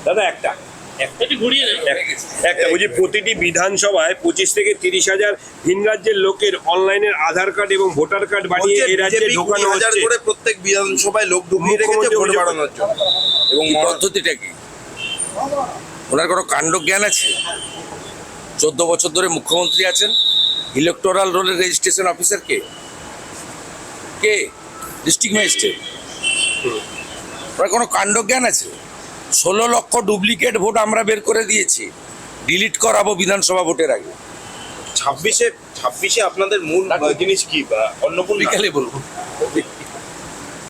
দাদা একটা বলছি, প্রতিটি বিধানসভায় 25 থেকে 30,000 ভিন রাজ্যের লোকের অনলাইনের আধার কার্ড এবং ভোটার কার্ড বানিয়ে এই রাজ্যে ঢোকানো হচ্ছে। করে প্রত্যেক বিধানসভায় লোক ঢুকিয়ে রেখেছে ভোট বাড়ানোর জন্য। এবং পদ্ধতিটা কি? ওনার কোনো কাণ্ড জ্ঞান আছে? 14 বছর ধরে মুখ্যমন্ত্রী আছেন। ইলেকটোরাল রোলের রেজিস্ট্রেশন অফিসার কে? District magistrate. ওনার কোনো কাণ্ড জ্ঞান আছে? 16 লক্ষ ডুপ্লিকেট ভোট আমরা বের করে দিয়েছি, ডিলিট করাবো বিধানসভা ভোটের আগে। 26-এ আপনাদের মূল জিনিস কি? অন্নপূর্ণা বিকালে বলবো।